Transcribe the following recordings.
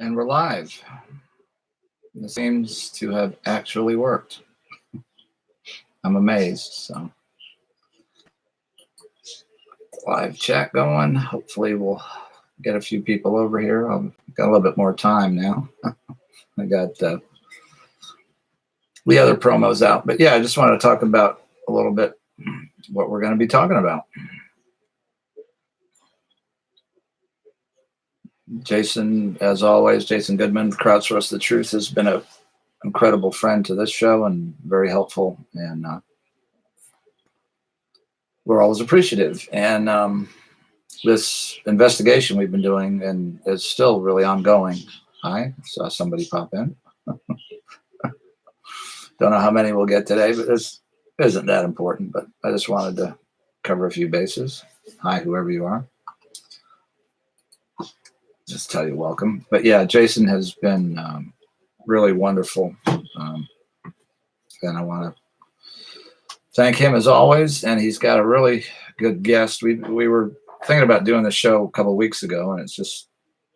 And we're live. It seems to have actually worked. I'm amazed. So, live chat going. Hopefully, we'll get a few people over here. I've got a little bit more time now. I got the other promos out. But yeah, I just wanted to talk about a little bit what we're going to be talking about. Jason, as always, Jason Goodman, Crowdsource The Truth, has been an incredible friend to this show and very helpful. And we're always appreciative. And this investigation we've been doing and is still really ongoing. Hi, saw somebody pop in. Don't know how many we'll get today, but this isn't that important. But I just wanted to cover a few bases. Hi, whoever you are. Just tell you welcome. But yeah, Jason has been really wonderful. And I want to thank him as always. And he's got a really good guest. We were thinking about doing the show a couple of weeks ago, and it's just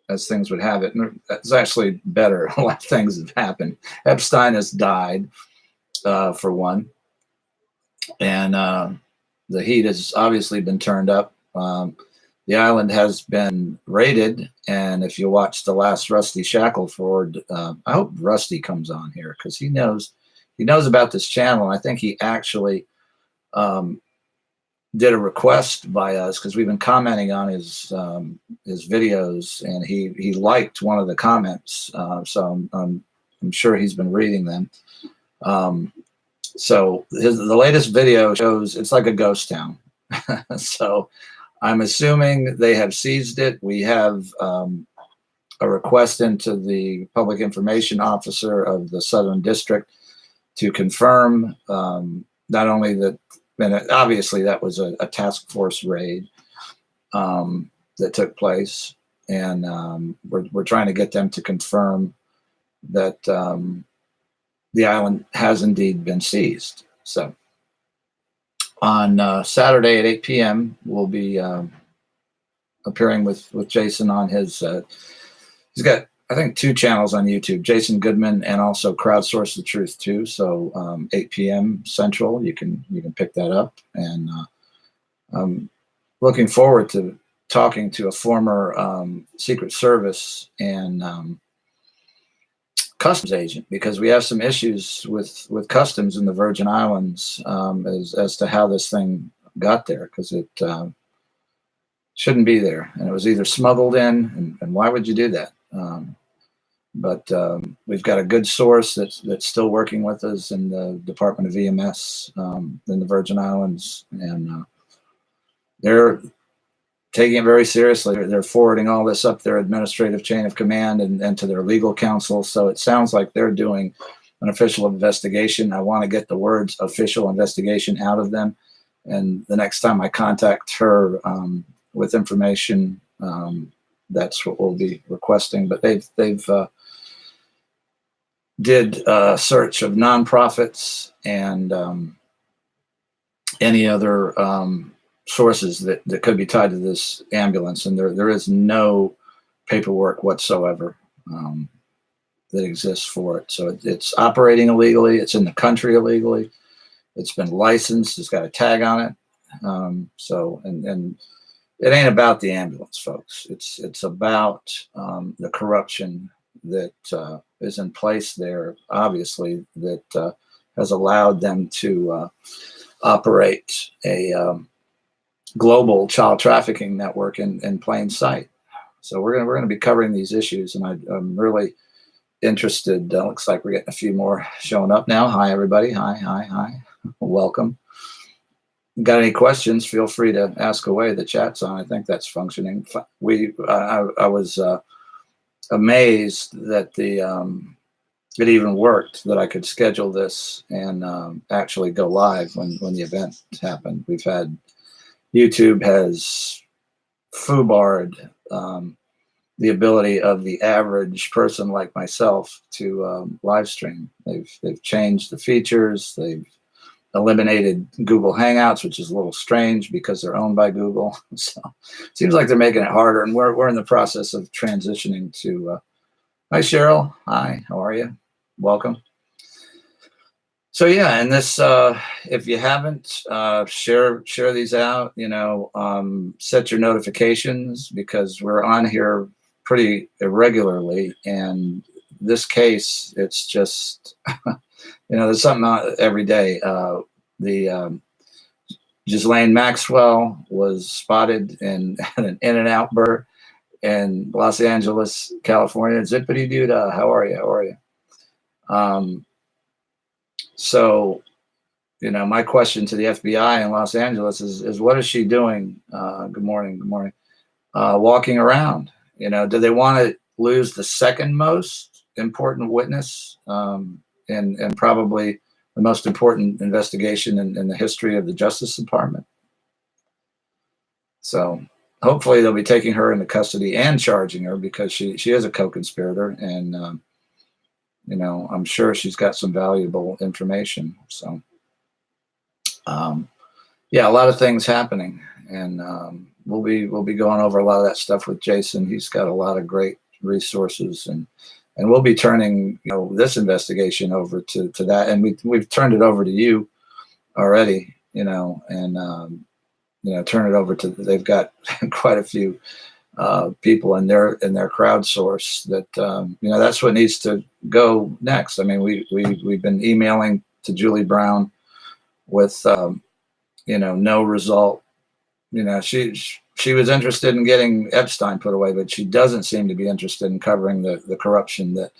as things would have it. And it's actually better. A lot of things have happened. Epstein has died, for one. And the heat has obviously been turned up. The island has been raided, and if you watch the last Rusty Shackelford, I hope Rusty comes on here because he knows about this channel. I think he actually did a request by us because we've been commenting on his videos, and he liked one of the comments. So I'm sure he's been reading them. So the latest video shows it's like a ghost town. So I'm assuming they have seized it. We have a request into the public information officer of the Southern District to confirm not only that, and obviously that was a task force raid that took place, and we're trying to get them to confirm that the island has indeed been seized. So on Saturday at 8 p.m., we'll be appearing with Jason on his. He's got, I think, 2 channels on YouTube: Jason Goodman and also Crowdsource The Truth too. So 8 p.m. Central, you can pick that up. And I'm looking forward to talking to a former Secret Service and customs agent, because we have some issues with customs in the Virgin Islands as to how this thing got there, because it shouldn't be there, and it was either smuggled in, and why would you do that? But we've got a good source that's still working with us in the Department of EMS in the Virgin Islands, and they're taking it very seriously. They're forwarding all this up their administrative chain of command and to their legal counsel. So it sounds like they're doing an official investigation. I want to get the words official investigation out of them. And the next time I contact her with information, that's what we'll be requesting. But they've did a search of nonprofits and any other sources that could be tied to this ambulance, and there is no paperwork whatsoever that exists for it. So it's operating illegally. It's in the country illegally. It's been licensed. It's got a tag on it. So and it ain't about the ambulance, folks. It's about the corruption that is in place there, obviously, that has allowed them to operate a global child trafficking network in plain sight. So we're gonna be covering these issues, and I'm really interested. Looks like we're getting a few more showing up now. Hi everybody. Hi. Welcome. Got any questions? Feel free to ask away. The chat's on. I think that's functioning. I was amazed that it even worked, that I could schedule this and actually go live when the event happened. We've had YouTube has foobarred the ability of the average person like myself to live stream. They've changed the features. They've eliminated Google Hangouts, which is a little strange because they're owned by Google. So it seems like they're making it harder, and we're in the process of transitioning to Hi, Cheryl. Hi, how are you? Welcome. So yeah, and this, if you haven't, share these out. Set your notifications because we're on here pretty irregularly. And this case, it's just, there's something out every day. The Ghislaine Maxwell was spotted in an In-N-Out burger in Los Angeles, California. Zippity doo dah. How are you? How are you? Um, so my question to the FBI in Los Angeles is what is she doing? Good morning. Good morning. Walking around. Do they want to lose the second most important witness, and probably the most important investigation in the history of the Justice Department? So hopefully they'll be taking her into custody and charging her because she is a co-conspirator, and I'm sure she's got some valuable information. So. Yeah, a lot of things happening, and we'll be going over a lot of that stuff with Jason. He's got a lot of great resources, and we'll be turning this investigation over to that, and we've turned it over to you already, and turn it over to. They've got quite a few people in their crowdsource that that's what needs to go next. I mean, we've been emailing to Julie Brown with no result. She was interested in getting Epstein put away, but she doesn't seem to be interested in covering the corruption that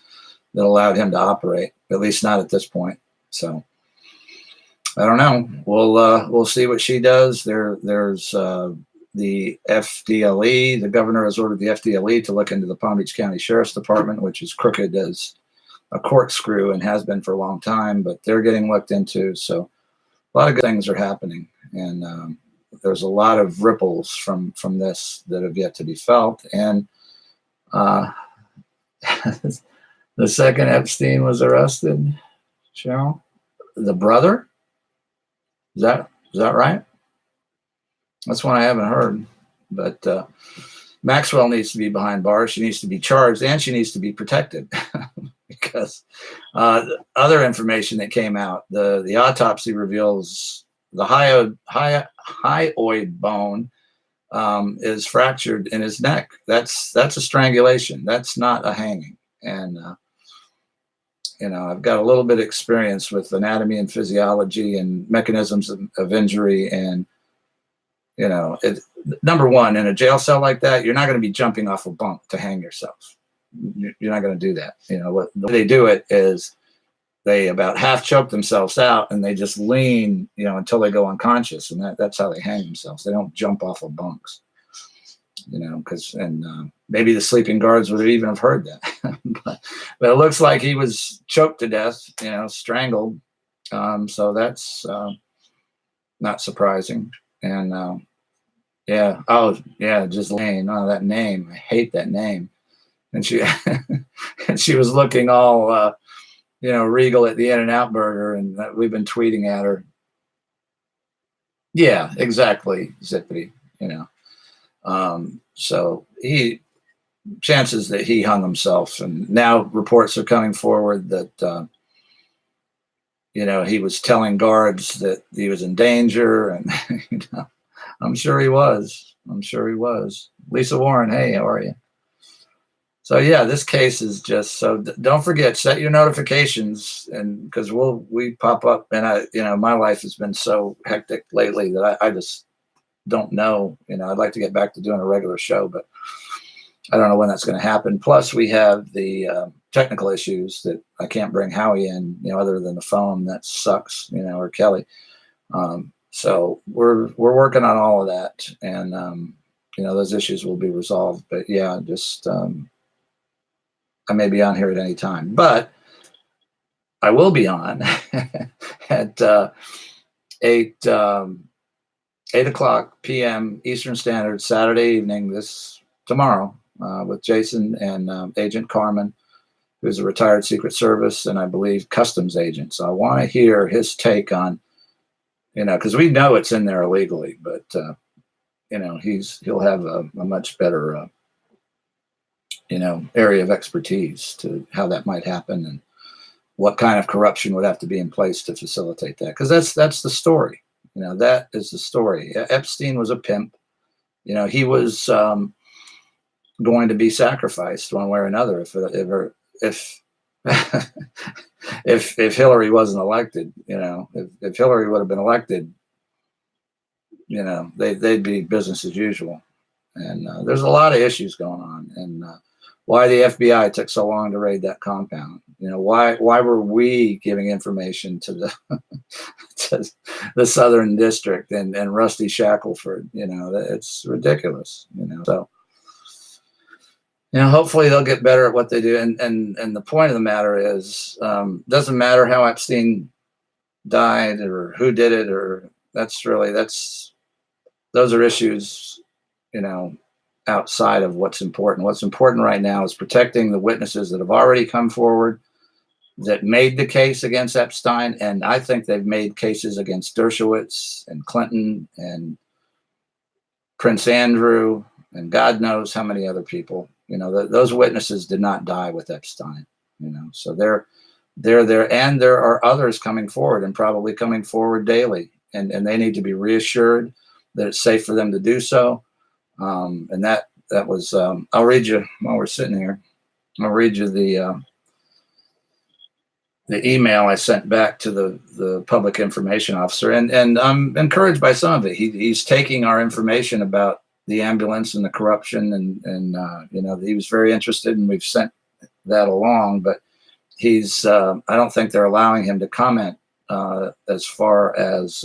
allowed him to operate, at least not at this point. So I don't know. We'll see what she does. There's the FDLE. The governor has ordered the FDLE to look into the Palm Beach County Sheriff's Department, which is crooked as a corkscrew and has been for a long time, but they're getting looked into. So a lot of good things are happening, and there's a lot of ripples from this that have yet to be felt. And the second Epstein was arrested, Cheryl, the brother. Is that right? That's one I haven't heard. But Maxwell needs to be behind bars. She needs to be charged, and she needs to be protected because other information that came out, the autopsy reveals the hyoid bone is fractured in his neck. That's a strangulation. That's not a hanging. And I've got a little bit of experience with anatomy and physiology and mechanisms of injury, and number one, in a jail cell like that, you're not going to be jumping off a bunk to hang yourself. You're not going to do that. What the way they do it is they about half choke themselves out and they just lean, until they go unconscious, and that's how they hang themselves. They don't jump off of bunks, because maybe the sleeping guards would even have heard that. but it looks like he was choked to death, strangled. So that's not surprising. And yeah, oh yeah, just Lane. Oh, that name, I hate that name. And she and she was looking all regal at the In-N-Out burger, and we've been tweeting at her. Yeah, exactly, Zippity. So chances that he hung himself, and now reports are coming forward that he was telling guards that he was in danger, and I'm sure he was. Lisa Warren, hey, how are you? So yeah, this case is just so. Don't forget, set your notifications, and because we pop up, and my life has been so hectic lately that I just don't know. I'd like to get back to doing a regular show, but I don't know when that's going to happen. Plus, we have the technical issues that I can't bring Howie in, other than the phone. That sucks, or Kelly. So we're working on all of that, and those issues will be resolved. But yeah, just I may be on here at any time, but I will be on at 8 o'clock p.m. Eastern Standard Saturday evening tomorrow with Jason and Agent Carman, who's a retired Secret Service and I believe customs agent. So I want to hear his take on, because we know it's in there illegally, but he'll have a much better area of expertise to how that might happen and what kind of corruption would have to be in place to facilitate that. Because that's the story. That is the story. Epstein was a pimp. He was going to be sacrificed one way or another if if Hillary wasn't elected. If Hillary would have been elected, they'd be business as usual. And there's a lot of issues going on, and why the FBI took so long to raid that compound. Why were we giving information to the to the Southern District and Rusty Shackelford? It's ridiculous. So hopefully they'll get better at what they do. And the point of the matter is, doesn't matter how Epstein died or who did it, or those are issues, outside of what's important. What's important right now is protecting the witnesses that have already come forward, that made the case against Epstein. And I think they've made cases against Dershowitz and Clinton and Prince Andrew and God knows how many other people. Those witnesses did not die with Epstein. So they're there, and there are others coming forward and probably coming forward daily, and they need to be reassured that it's safe for them to do so. And that was, I'll read you while we're sitting here. I'll read you the email I sent back to the public information officer, and I'm encouraged by some of it. He's taking our information about the ambulance and the corruption, and he was very interested, and we've sent that along. But he's, I don't think they're allowing him to comment as far as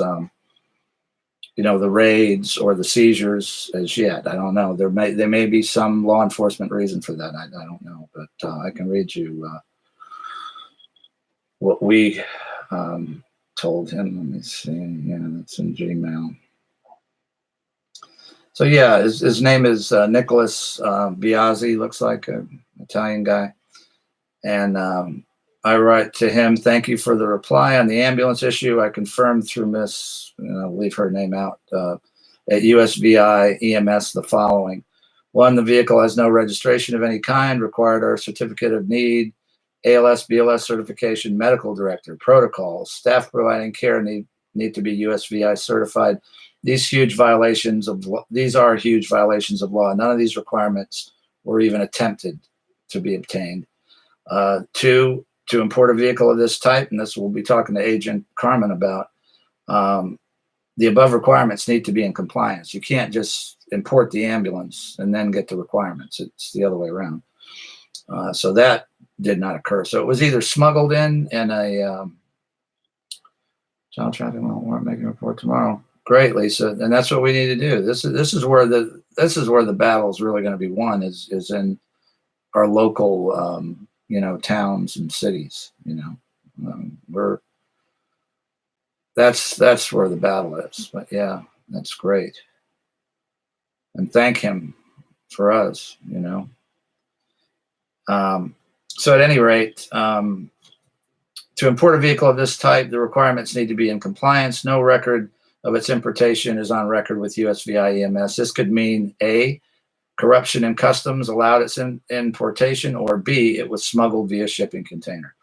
the raids or the seizures as yet. I don't know. There may be some law enforcement reason for that. I don't know, but I can read you what we told him. Let me see. Yeah, that's in Gmail. So yeah, his name is Nicholas Biazzi. Looks like an Italian guy, and I write to him, thank you for the reply on the ambulance issue. I confirmed through Miss, I'll leave her name out, at USVI EMS the following. 1, the vehicle has no registration of any kind, required our certificate of need, ALS, BLS certification, medical director, protocols, staff providing care need to be USVI certified. These are huge violations of law. None of these requirements were even attempted to be obtained. 2, to import a vehicle of this type, and this we'll be talking to Agent Carman about, the above requirements need to be in compliance. You can't just import the ambulance and then get the requirements. It's the other way around. So that did not occur. So it was either smuggled in a child trafficking warrant, making a report tomorrow. Great, Lisa, and that's what we need to do. This is where the battle is really going to be won, is in our local towns and cities. That's where the battle is. But yeah, that's great, and thank him for us. So at any rate, to import a vehicle of this type, the requirements need to be in compliance. No record of its importation is on record with USVI EMS. This could mean A, corruption in customs allowed its importation, or B, it was smuggled via shipping container.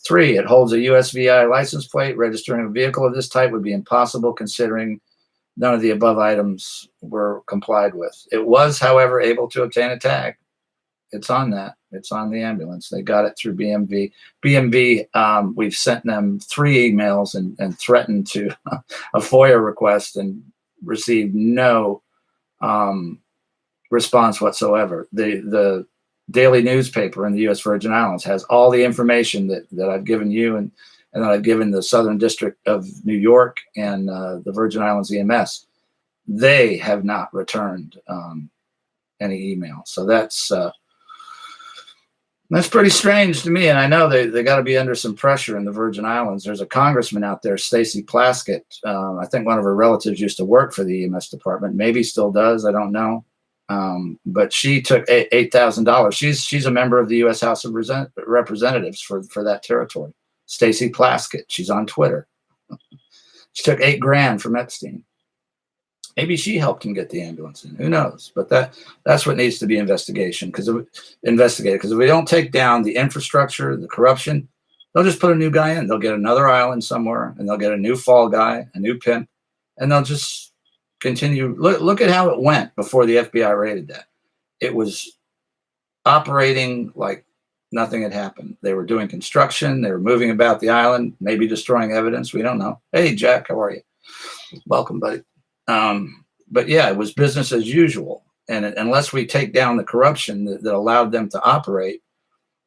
3, it holds a USVI license plate. Registering a vehicle of this type would be impossible, considering none of the above items were complied with. It was, however, able to obtain a tag. It's on that. It's on the ambulance. They got it through BMV. BMV, we've sent them 3 emails and threatened to a FOIA request and received no response whatsoever. The daily newspaper in the U.S. Virgin Islands has all the information that I've given you and that I've given the Southern District of New York and the Virgin Islands EMS. They have not returned any email. So that's pretty strange to me, and I know they got to be under some pressure in the Virgin Islands. There's a congressman out there, Stacey Plaskett. I think one of her relatives used to work for the EMS department, maybe still does. I don't know, but she took $8,000. She's a member of the U.S. House of Representatives for that territory. Stacey Plaskett. She's on Twitter. She took $8,000 from Epstein. Maybe she helped him get the ambulance in. Who knows? But that's what needs to be investigated. Because if we don't take down the infrastructure, the corruption, they'll just put a new guy in. They'll get another island somewhere, and they'll get a new fall guy, a new pimp, and they'll just continue. Look at how it went before the FBI raided that. It was operating like nothing had happened. They were doing construction. They were moving about the island, maybe destroying evidence. We don't know. Hey, Jack, how are you? Welcome, buddy. But yeah, it was business as usual. And unless we take down the corruption that allowed them to operate,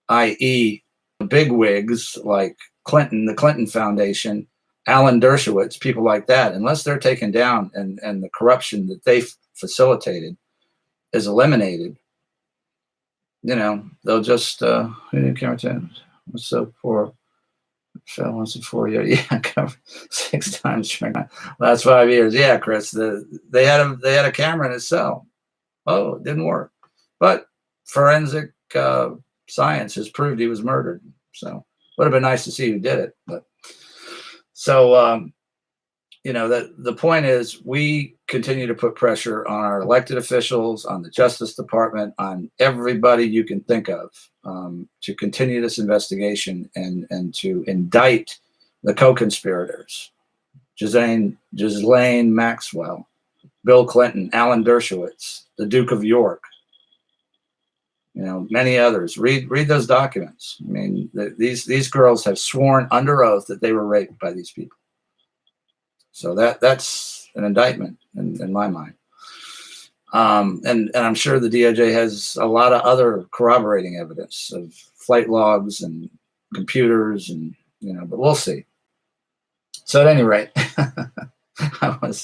i.e., the big wigs like Clinton, the Clinton Foundation, Alan Dershowitz, people like that, unless they're taken down and the corruption that they facilitated is eliminated, they'll just, what's up for? Phil wants it 4 years. Yeah, covered 6 times during the last 5 years. Yeah, Chris. They had a camera in his cell. Oh, it didn't work. But forensic science has proved he was murdered. So would have been nice to see who did it. But so the point is, we continue to put pressure on our elected officials, on the Justice Department, on everybody you can think of, to continue this investigation and to indict the co-conspirators, Ghislaine Maxwell, Bill Clinton, Alan Dershowitz, the Duke of York, many others. Read those documents. I mean, these girls have sworn under oath that they were raped by these people. So that's an indictment in my mind. And I'm sure the DOJ has a lot of other corroborating evidence of flight logs and computers but we'll see. So at any rate, I was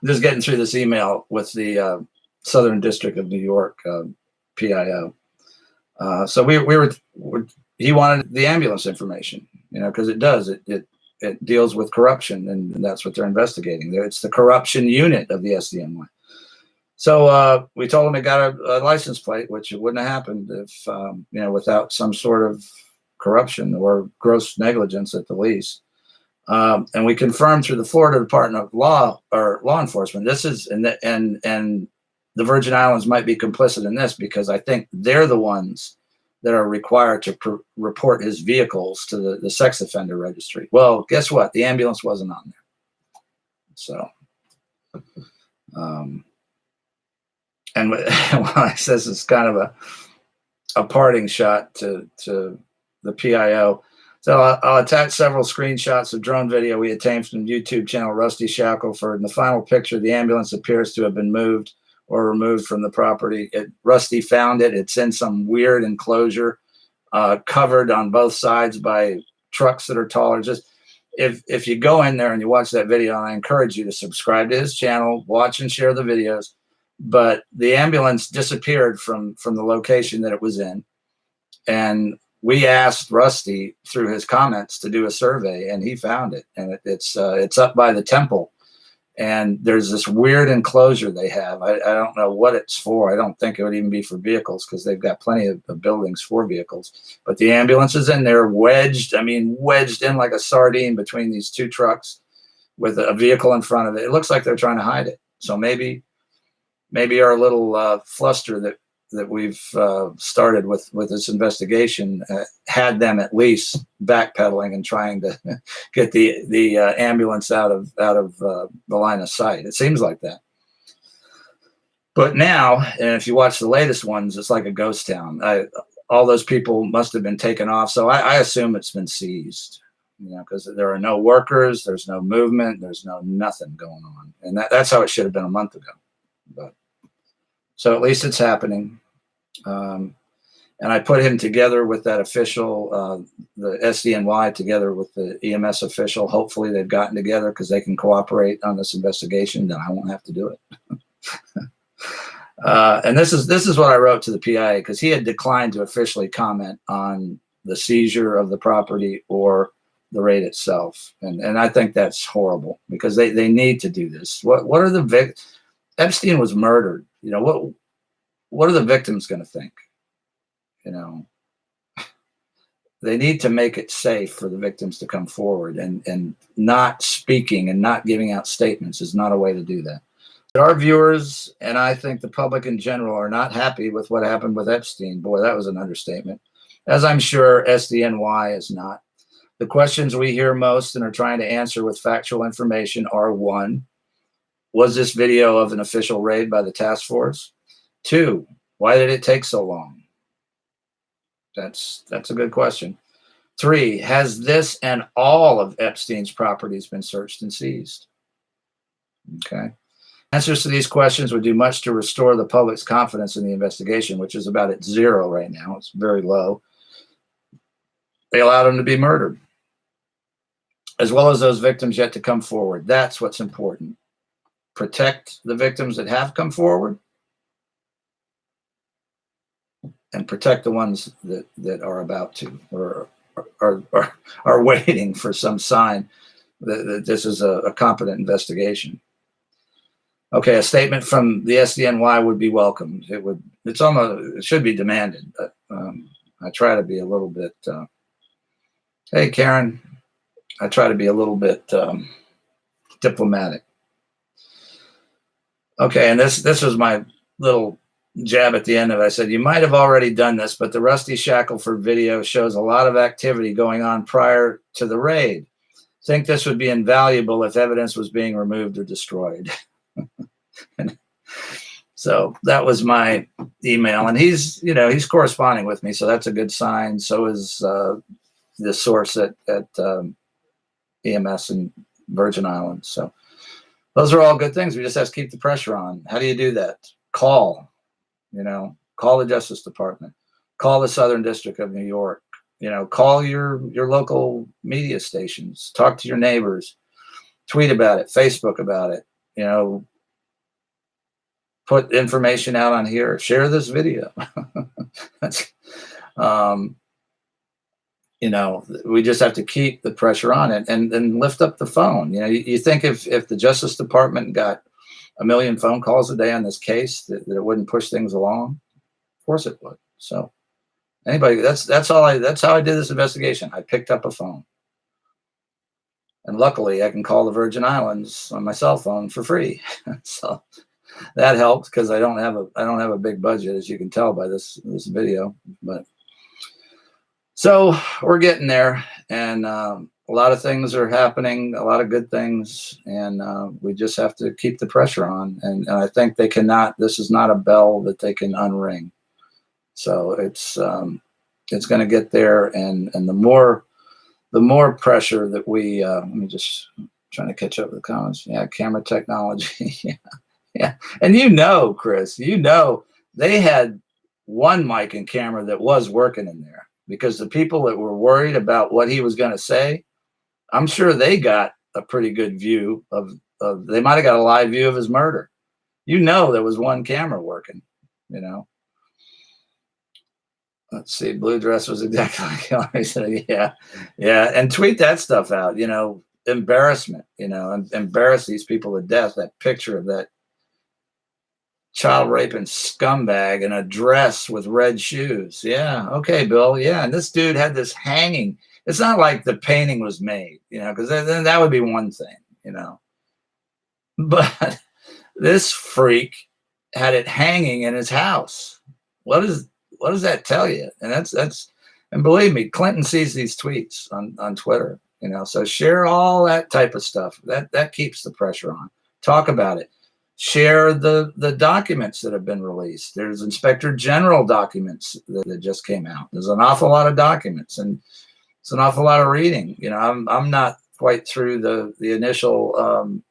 just getting through this email with the Southern District of New York PIO. So he wanted the ambulance information, because it deals with corruption, and that's what they're investigating. It's the corruption unit of the SDNY. So we told him it got a license plate, which it wouldn't have happened if, without some sort of corruption or gross negligence at the least. And we confirmed through the Florida Department of Law Enforcement, this is, and the Virgin Islands might be complicit in this, because I think they're the ones that are required to report his vehicles to the sex offender registry. Well, guess what? The ambulance wasn't on there. So, and when I says it's kind of a parting shot to the PIO. So I'll attach several screenshots of drone video we obtained from YouTube channel Rusty Shackelford. In the final picture, the ambulance appears to have been moved or removed from the property. Rusty found it. It's in some weird enclosure, covered on both sides by trucks that are taller. Just if you go in there and you watch that video, I encourage you to subscribe to his channel, watch and share the videos. But the ambulance disappeared from the location that it was in, and we asked Rusty through his comments to do a survey, and he found it, and it's up by the temple. And there's this weird enclosure they have. I don't know what it's for. I don't think it would even be for vehicles, because they've got plenty of buildings for vehicles. But the ambulance is in there, wedged in like a sardine between these two trucks with a vehicle in front of it. It looks like they're trying to hide it. So maybe our little fluster that we've started with this investigation had them at least backpedaling and trying to get the ambulance out of the line of sight. It seems like that. But now, and if you watch the latest ones, it's like a ghost town. All those people must have been taken off. So I assume it's been seized, because there are no workers, there's no movement, there's nothing going on. And that's how it should have been a month ago. But so at least it's happening. And I put him together with that official, the SDNY, together with the EMS official. Hopefully they've gotten together because they can cooperate on this investigation. Then I won't have to do it. And this is what I wrote to the PIA, because he had declined to officially comment on the seizure of the property or the raid itself. And I think that's horrible, because they need to do this. What are the Epstein was murdered. What are the victims going to think? They need to make it safe for the victims to come forward, and not speaking and not giving out statements is not a way to do that. Our viewers, and I think the public in general, are not happy with what happened with Epstein. Boy, that was an understatement. As I'm sure SDNY is not. The questions we hear most and are trying to answer with factual information are: one, was this video of an official raid by the task force? Two, why did it take so long? That's a good question. Three, has this and all of Epstein's properties been searched and seized? Okay. Answers to these questions would do much to restore the public's confidence in the investigation, which is about at zero right now. It's very low. They allowed him to be murdered, as well as those victims yet to come forward. That's what's important. Protect the victims that have come forward and protect the ones that are about to, or are waiting for some sign that this is a competent investigation. Okay, a statement from the SDNY would be welcomed. It should be demanded, but I try to be a little bit, hey, Karen, I try to be a little bit diplomatic. Okay, and this was my little jab at the end of it. I said, you might have already done this, but the Rusty Shackelford video shows a lot of activity going on prior to the raid. Think this would be invaluable if evidence was being removed or destroyed. So that was my email, and he's corresponding with me, so that's a good sign. So is the source at EMS in Virgin Islands. So those are all good things. We just have to keep the pressure on. How do you do that? Call the Justice Department, call the Southern District of New York, call your local media stations, talk to your neighbors, tweet about it, Facebook about it, put information out on here, share this video. That's, we just have to keep the pressure on it and lift up the phone. You think if the Justice Department got 1 million phone calls a day on this case, that it wouldn't push things along? Of course it would. So that's how I did this investigation. I picked up a phone. And luckily I can call the Virgin Islands on my cell phone for free. So that helped, because I don't have a big budget, as you can tell by this video. But so we're getting there, and a lot of things are happening, a lot of good things, and we just have to keep the pressure on. And I think they cannot. This is not a bell that they can unring. So it's going to get there, and the more pressure that we let me just trying to catch up with the comments. Yeah, camera technology. Yeah. Yeah. And Chris, they had one mic and camera that was working in there, because the people that were worried about what he was going to say, I'm sure they got a pretty good view of they might have got a live view of his murder. There was one camera working, Let's see. Blue dress was exactly like Hillary said. Yeah. Yeah. And tweet that stuff out, embarrassment, and embarrass these people to death. That picture of that child raping scumbag in a dress with red shoes. Yeah. Okay, Bill. Yeah. And this dude had this hanging. It's not like the painting was made, because then that would be one thing, But this freak had it hanging in his house. What does that tell you? And and believe me, Clinton sees these tweets on Twitter, so share all that type of stuff. That keeps the pressure on. Talk about it. Share the documents that have been released. There's Inspector General documents that just came out. There's an awful lot of documents, and it's an awful lot of reading. I'm not quite through the initial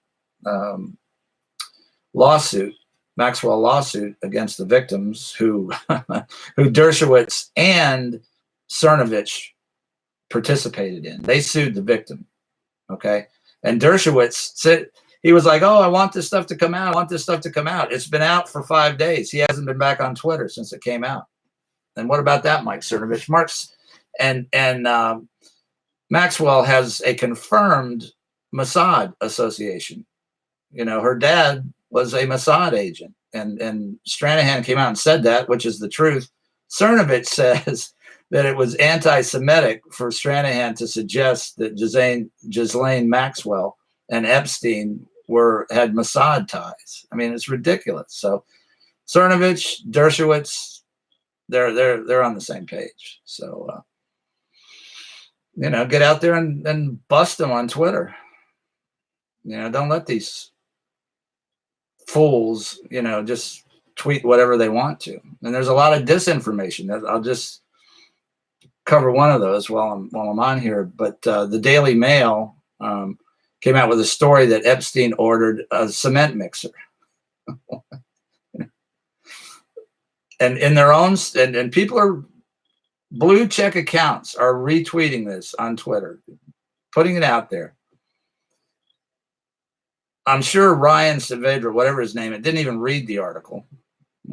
lawsuit, Maxwell lawsuit against the victims who Dershowitz and Cernovich participated in. They sued the victim. Okay. And Dershowitz said, he was like, oh, I want this stuff to come out. I want this stuff to come out. It's been out for 5 days. He hasn't been back on Twitter since it came out. And what about that, Mike Cernovich? And Maxwell has a confirmed Mossad association. Her dad was a Mossad agent, and Stranahan came out and said that, which is the truth. Cernovich says that it was anti-Semitic for Stranahan to suggest that Ghislaine Maxwell and Epstein had Mossad ties. I mean, it's ridiculous. So Cernovich, Dershowitz, they're on the same page. So get out there and bust them on Twitter. Don't let these fools, just tweet whatever they want to. And there's a lot of disinformation. I'll just cover one of those while I'm on here. But the Daily Mail came out with a story that Epstein ordered a cement mixer. And in their own, and people are, blue check accounts are retweeting this on Twitter, putting it out there. I'm sure Ryan Saavedra, whatever his name, it didn't even read the article.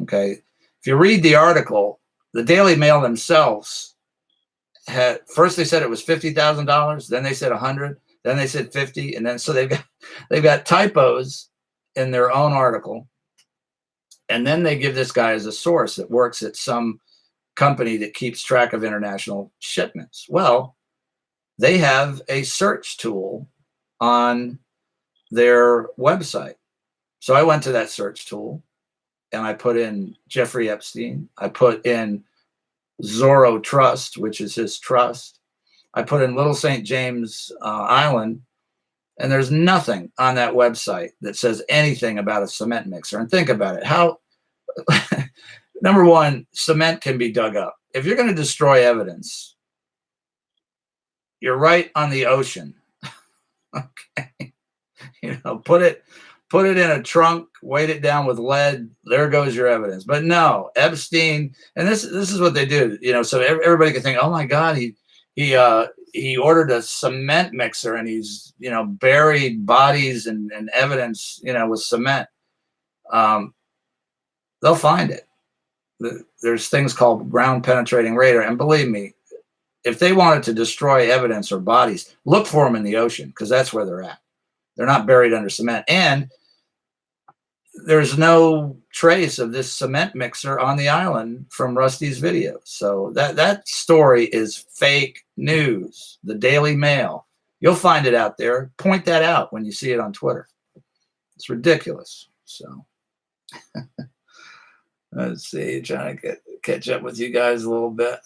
Okay. If you read the article, the Daily Mail themselves first they said it was $50,000, then they said 100, then they said 50, and then so they've got typos in their own article, and then they give this guy as a source that works at some company that keeps track of international shipments. Well, they have a search tool on their website. So I went to that search tool and I put in Jeffrey Epstein. I put in Zorro Trust, which is his trust. I put in Little St. James Island, and there's nothing on that website that says anything about a cement mixer. And think about it. How, number one, cement can be dug up. If you're going to destroy evidence, you're right on the ocean. Okay. Put it in a trunk, weight it down with lead. There goes your evidence. But no, Epstein, and this is what they do. So everybody can think, oh my God, he ordered a cement mixer and he's buried bodies and evidence with cement. They'll find it. There's things called ground penetrating radar, and believe me, if they wanted to destroy evidence or bodies, look for them in the ocean, because that's where they're at. They're not buried under cement. And there's no trace of this cement mixer on the island from Rusty's videos. So that story is fake news. The Daily Mail. You'll find it out there. Point that out when you see it on Twitter. It's ridiculous. So let's see. Trying to catch up with you guys a little bit.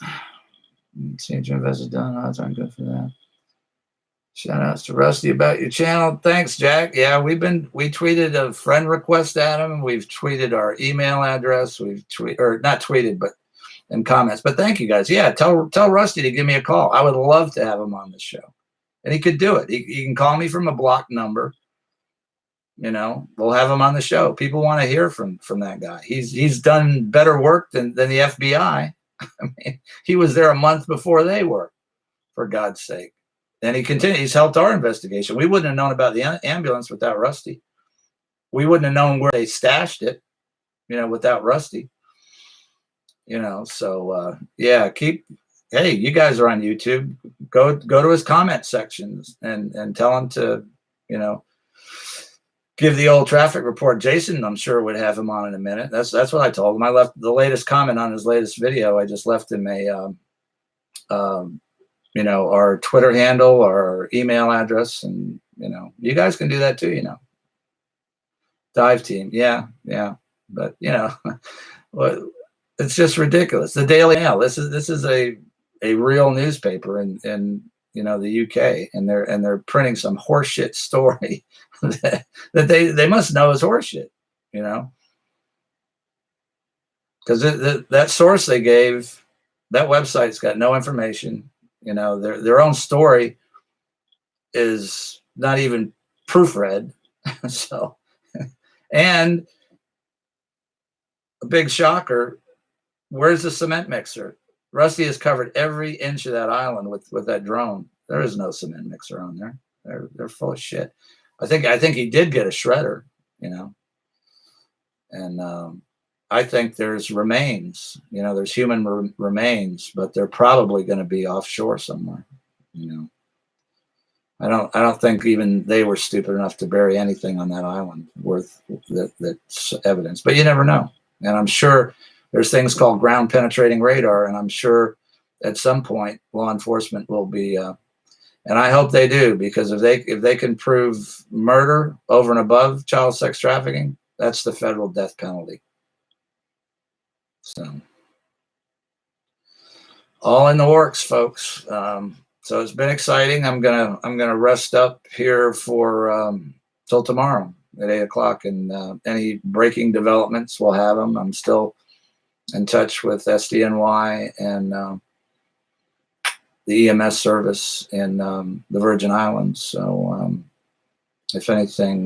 See what your investors done. I'm good for that. Shout outs to Rusty about your channel. Thanks, Jack. Yeah, we tweeted a friend request at him. We've tweeted our email address. We've not tweeted, but in comments. But thank you guys. Yeah, tell Rusty to give me a call. I would love to have him on the show. And he could do it. He can call me from a blocked number. We'll have him on the show. People want to hear from that guy. He's done better work than the FBI. I mean, he was there a month before they were, for God's sake. And he continues. He's helped our investigation. We wouldn't have known about the ambulance without Rusty. We wouldn't have known where they stashed it, without Rusty. So yeah, hey, you guys are on YouTube. Go to his comment sections and tell him to, give the old traffic report. Jason, I'm sure, would have him on in a minute. That's what I told him. I left the latest comment on his latest video. I just left him our Twitter handle, our email address, and you guys can do that too. Dive team, yeah. But it's just ridiculous. The Daily Mail. This is a real newspaper in the UK, and they're printing some horseshit story that they must know is horseshit. Because that source they gave, that website's got no information. Their own story is not even proofread. So, and a big shocker, where's the cement mixer? Rusty has covered every inch of that island with that drone. There is no cement mixer on there. They're full of shit. I think he did get a shredder, and I think there's remains, there's human remains, but they're probably going to be offshore somewhere. I don't think even they were stupid enough to bury anything on that island worth that's evidence, but you never know. And I'm sure there's things called ground penetrating radar, and I'm sure at some point law enforcement will be And I hope they do, because if they can prove murder over and above child sex trafficking, that's the federal death penalty. So all in the works, folks. So it's been exciting. I'm gonna rest up here for till tomorrow at 8 o'clock, and any breaking developments, we'll have them. I'm still in touch with SDNY and the EMS service in the Virgin Islands. So if anything,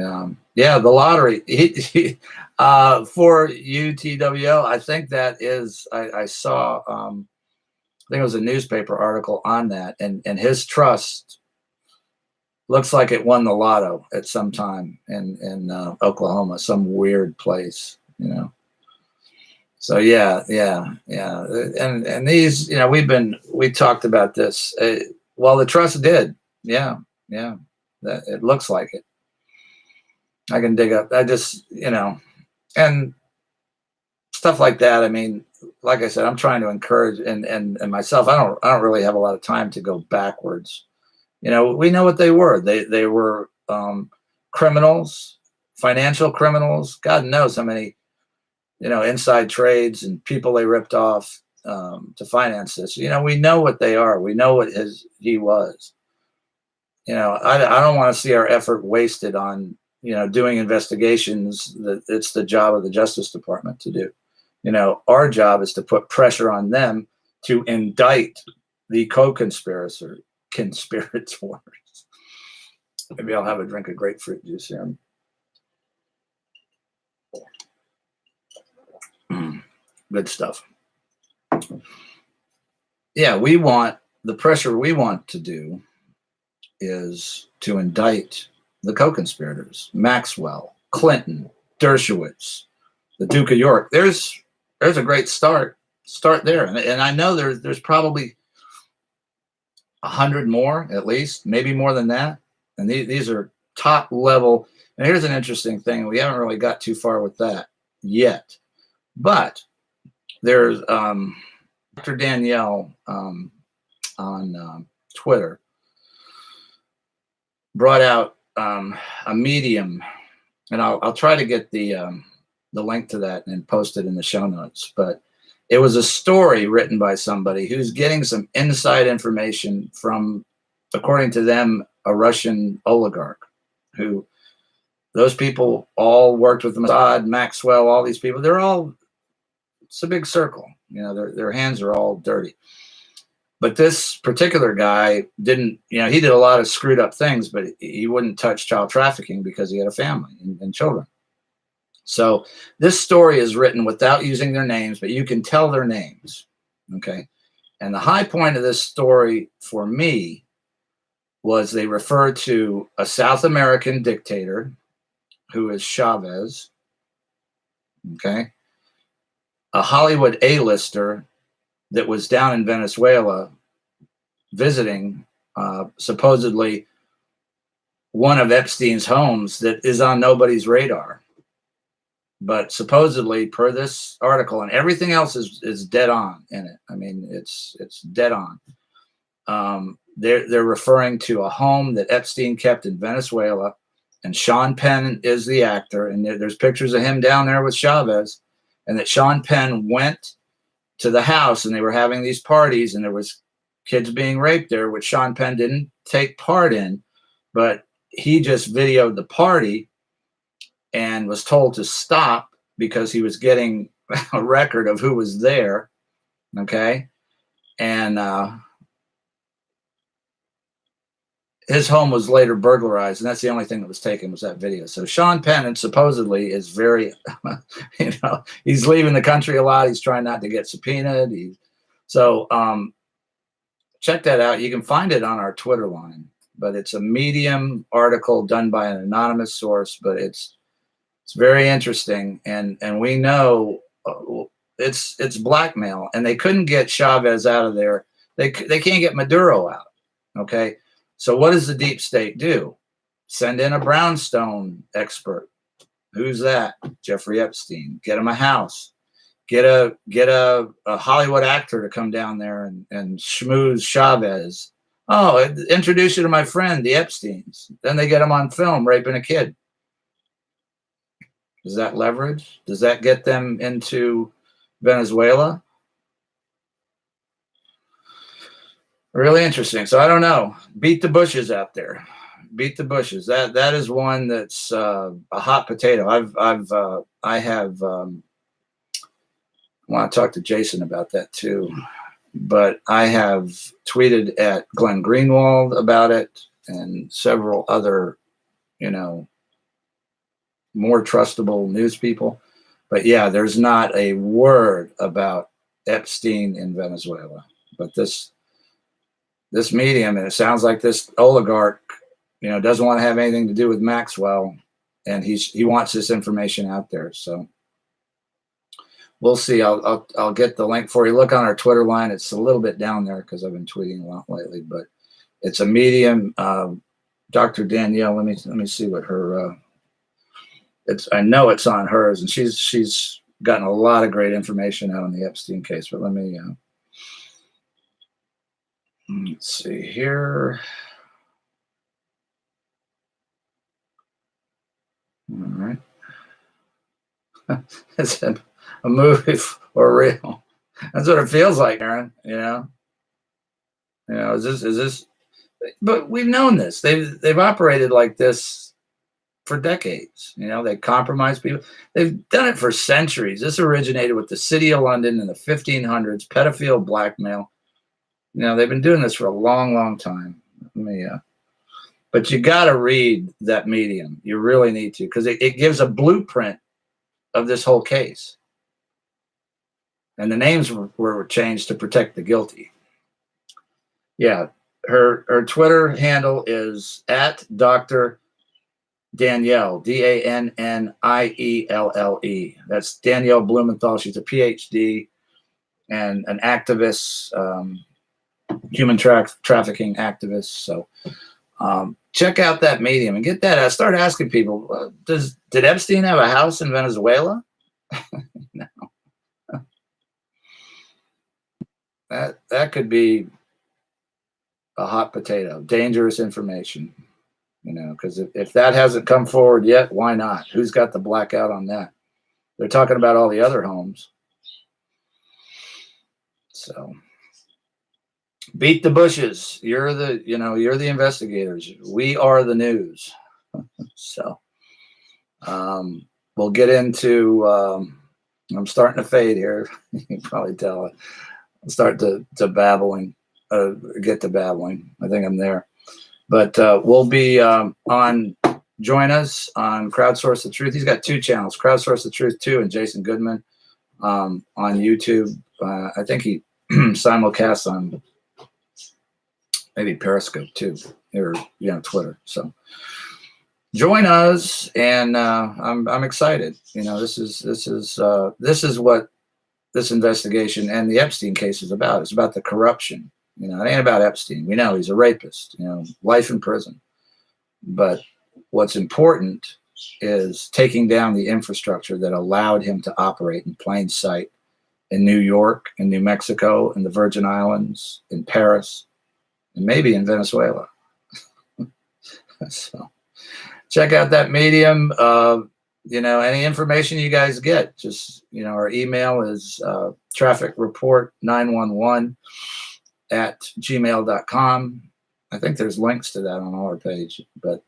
yeah, the lottery for UTWO, I think that is, I saw, I think it was a newspaper article on that, and his trust looks like it won the lotto at some time in Oklahoma, some weird place, you know. So yeah, and these, you know, we talked about this. Well, the trust did, yeah, that it looks like it. I can dig up. I just, you know, and stuff like that. I mean, like I said, I'm trying to encourage and myself. I don't really have a lot of time to go backwards. You know, we know what they were. They were criminals, financial criminals. God knows how many, you know, inside trades and people they ripped off to finance this. You know, we know what they are. We know what he was. You know, I don't want to see our effort wasted on, you know, doing investigations that it's the job of the Justice Department to do. You know, our job is to put pressure on them to indict the co-conspirators. Maybe I'll have a drink of grapefruit juice here. Good stuff. Yeah, we want, the pressure we want to do is to indict the co-conspirators, Maxwell, Clinton, Dershowitz, the Duke of York. There's a great start there, and I know there's probably 100 more, at least, maybe more than that. And these are top level. And here's an interesting thing: we haven't really got too far with that yet, but there's Dr. Danielle on Twitter brought out a Medium, and I'll try to get the link to that and post it in the show notes. But it was a story written by somebody who's getting some inside information from, according to them, a Russian oligarch who, those people all worked with Mossad, Maxwell, all these people. They're all, it's a big circle. You know, their hands are all dirty. But this particular guy didn't, you know, he did a lot of screwed up things, but he wouldn't touch child trafficking because he had a family and children. So this story is written without using their names, but you can tell their names, okay? And the high point of this story for me was they refer to a South American dictator who is Chavez, okay? A Hollywood A-lister that was down in Venezuela visiting supposedly one of Epstein's homes that is on nobody's radar. But supposedly, per this article, and everything else is dead on in it. I mean, it's dead on. They're referring to a home that Epstein kept in Venezuela, and Sean Penn is the actor, and there's pictures of him down there with Chavez, and that Sean Penn went to the house, and they were having these parties, and there was kids being raped there, which Sean Penn didn't take part in, but he just videoed the party and was told to stop because he was getting a record of who was there, okay? And his home was later burglarized, and that's the only thing that was taken was that video. So Sean Penn supposedly is very, you know, he's leaving the country a lot. He's trying not to get subpoenaed. So check that out. You can find it on our Twitter line, but it's a Medium article done by an anonymous source, but it's very interesting, and we know it's blackmail, and they couldn't get Chavez out of there. They can't get Maduro out. Okay, so what does the deep state do? Send in a brownstone expert. Who's that? Jeffrey Epstein. Get him a house. Get a Hollywood actor to come down there and schmooze Chavez Oh, introduce you to my friend, the Epsteins. Then they get them on film raping a kid. Is that leverage? Does that get them into Venezuela? Really interesting. So I don't know. Beat the bushes out there. Beat the bushes. That is one that's a hot potato. I have. I want to talk to Jason about that too. But I have tweeted at Glenn Greenwald about it and several other, you know, more trustable news people. But yeah, there's not a word about Epstein in Venezuela. But this medium, and it sounds like this oligarch, you know, doesn't want to have anything to do with Maxwell, and he wants this information out there. So we'll see. I'll get the link for you. Look on our Twitter line. It's a little bit down there because I've been tweeting a lot lately, but it's a medium. Dr. Danielle, let me see what her I know it's on hers, and she's gotten a lot of great information out on the Epstein case. But let me let's see here. All right. It's a movie for real. That's what it feels like, Aaron. You know, is this? But we've known this. They've operated like this for decades. You know, they compromise people. They've done it for centuries. This originated with the City of London in the 1500s, pedophile blackmail. You know, they've been doing this for a long, long time. But you got to read that medium. You really need to, because it gives a blueprint of this whole case. And the names were changed to protect the guilty. Yeah, her Twitter handle is at Dr. Danielle, DANNIELLE. That's Danielle Blumenthal. She's a PhD and an activist, human trafficking activist. So check out that medium and get that. I started asking people, did Epstein have a house in Venezuela? No. That could be a hot potato, dangerous information, you know, because if that hasn't come forward yet, why not? Who's got the blackout on that? They're talking about all the other homes. So beat the bushes. You're the investigators. We are the news. So we'll get into, I'm starting to fade here. You can probably tell. I'll start to babbling, get to babbling. I think I'm there. But we'll be join us on Crowdsource The Truth. He's got two channels, Crowdsource The Truth 2 and Jason Goodman on YouTube. I think he simulcasts on maybe Periscope too, or Twitter. So join us, and I'm excited. You know, this is what this investigation and the Epstein case is about. It's about the corruption. You know, it ain't about Epstein. We know he's a rapist. You know, life in prison. But what's important is taking down the infrastructure that allowed him to operate in plain sight in New York, in New Mexico, in the Virgin Islands, in Paris, and maybe in Venezuela. So check out that medium. Any information you guys get, just, our email is trafficreport911@gmail.com. I think there's links to that on our page, but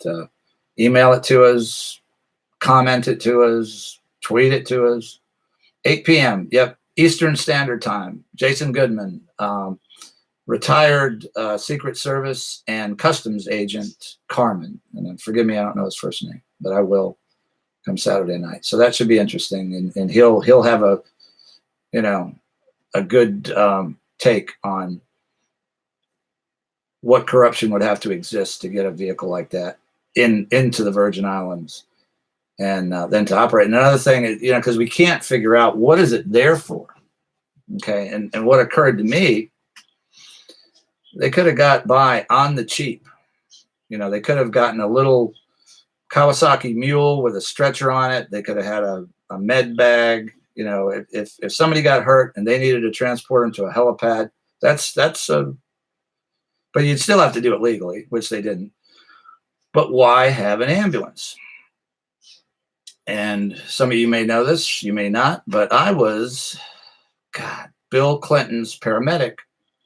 email it to us, comment it to us, tweet it to us. 8 p.m. Yep, Eastern Standard Time. Jason Goodman, retired Secret Service and Customs Agent Carman. And forgive me, I don't know his first name, but I will come Saturday night. So that should be interesting, and he'll have a good take on what corruption would have to exist to get a vehicle like that into the Virgin Islands, and then to operate. And another thing is, because we can't figure out what is it there for. Okay, and what occurred to me, they could have got by on the cheap. They could have gotten a little Kawasaki Mule with a stretcher on it. They could have had a med bag. If somebody got hurt and they needed to transport them to a helipad, but but you'd still have to do it legally, which they didn't. But why have an ambulance? And some of you may know this, you may not, but I was, Bill Clinton's paramedic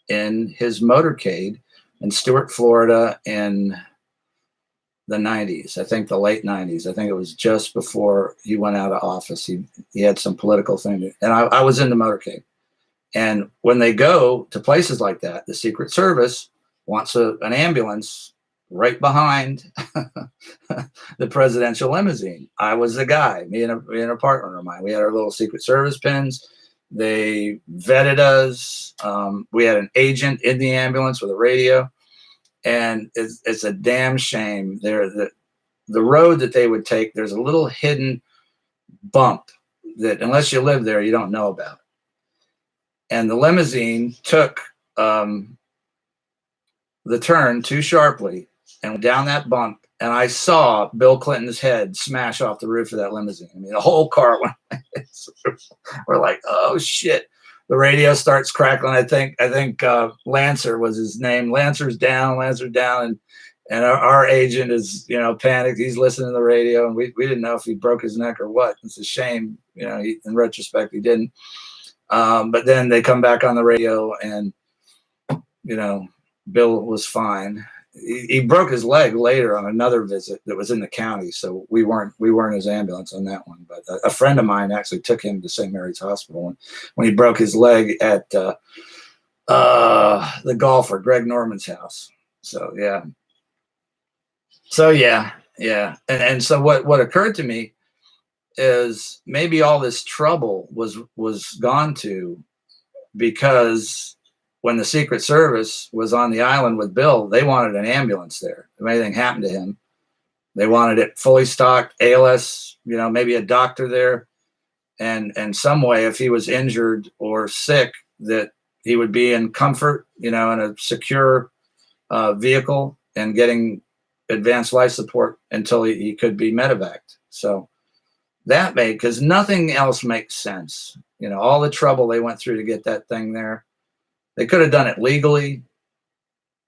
in his motorcade in Stuart, Florida in the 90s. I think the late 90s. I think it was just before he went out of office. He had some political thing. And I was in the motorcade. And when they go to places like that, the Secret Service wants an ambulance right behind the presidential limousine. I was the guy, me and a partner of mine. We had our little Secret Service pins. They vetted us. We had an agent in the ambulance with a radio. And it's a damn shame. The road that they would take, there's a little hidden bump that unless you live there, you don't know about. And the limousine took the turn too sharply and down that bump, and I saw Bill Clinton's head smash off the roof of that limousine. I mean, the whole car went like this. We're like, oh shit. The radio starts crackling. I think Lancer was his name. Lancer's down, and our agent is, panicked. He's listening to the radio, and we didn't know if he broke his neck or what. It's a shame, in retrospect, he didn't. But then they come back on the radio, and Bill was fine. He broke his leg later on another visit that was in the county, so we weren't his ambulance on that one. But a friend of mine actually took him to St. Mary's Hospital when he broke his leg at the golfer Greg Norman's house. So yeah. And so what occurred to me is maybe all this trouble was gone to because when the Secret Service was on the island with Bill, they wanted an ambulance there. If anything happened to him, they wanted it fully stocked, ALS, maybe a doctor there, and some way if he was injured or sick, that he would be in comfort, in a secure vehicle and getting advanced life support until he could be medevaced. So that because nothing else makes sense. All the trouble they went through to get that thing there. They could have done it legally.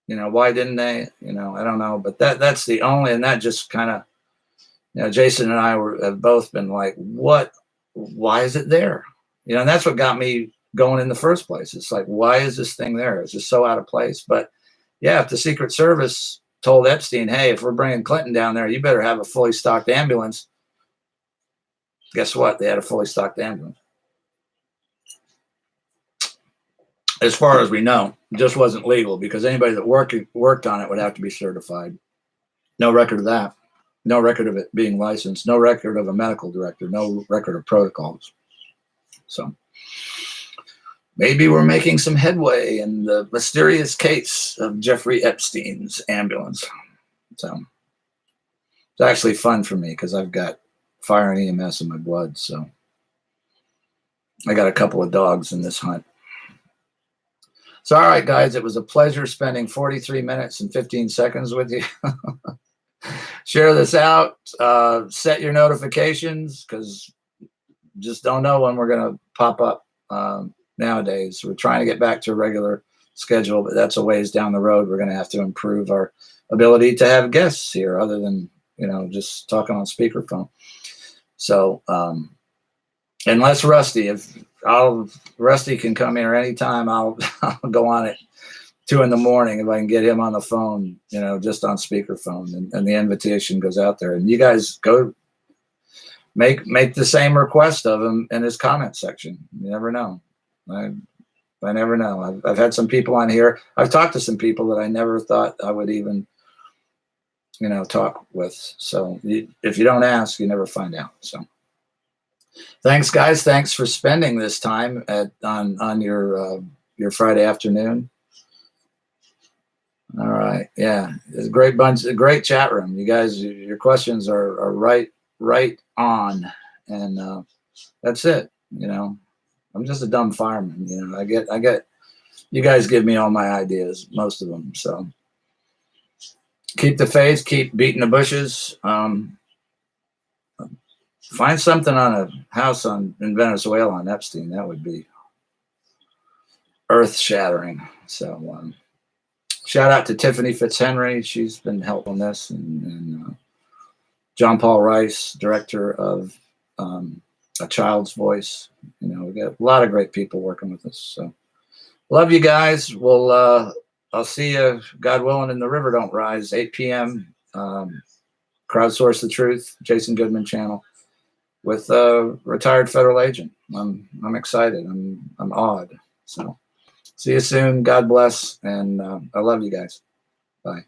Why didn't they? I don't know. But that's the only, and that just kind of, Jason and I have both been like, why is it there? And that's what got me going in the first place. It's like, why is this thing there? It's just so out of place. But yeah, if the Secret Service told Epstein, hey, if we're bringing Clinton down there, you better have a fully stocked ambulance. Guess what? They had a fully stocked ambulance. As far as we know, it just wasn't legal because anybody that worked on it would have to be certified. No record of that. No record of it being licensed. No record of a medical director. No record of protocols. So maybe we're making some headway in the mysterious case of Jeffrey Epstein's ambulance. So it's actually fun for me because I've got fire and EMS in my blood. So I got a couple of dogs in this hunt. So, all right, guys, it was a pleasure spending 43 minutes and 15 seconds with you. Share this out. Set your notifications because just don't know when we're going to pop up nowadays. We're trying to get back to a regular schedule, but that's a ways down the road. We're going to have to improve our ability to have guests here other than, just talking on speakerphone. So, unless Rusty can come here anytime, I'll go on at 2 a.m. if I can get him on the phone, just on speakerphone, and the invitation goes out there. And you guys go make the same request of him in his comment section. You never know. I never know. I've had some people on here. I've talked to some people that I never thought I would even, talk with. So if you don't ask, you never find out. So. Thanks, guys. Thanks for spending this time on your Friday afternoon. All right, yeah, it's a great bunch, a great chat room. You guys, your questions are right on, and that's it. I'm just a dumb fireman. I get. You guys give me all my ideas, most of them. So keep the faith, keep beating the bushes. Find something on a house in Venezuela on Epstein. That would be earth-shattering. So, Shout out to Tiffany Fitzhenry. She's been helping on this, and John Paul Rice, director of A Child's Voice. You know, we got a lot of great people working with us. So love you guys. I'll see you, God willing, in the river don't rise, 8 p.m. Crowdsource The Truth, Jason Goodman channel, with a retired federal agent. I'm excited. I'm awed. So see you soon. God bless, and I love you guys. Bye.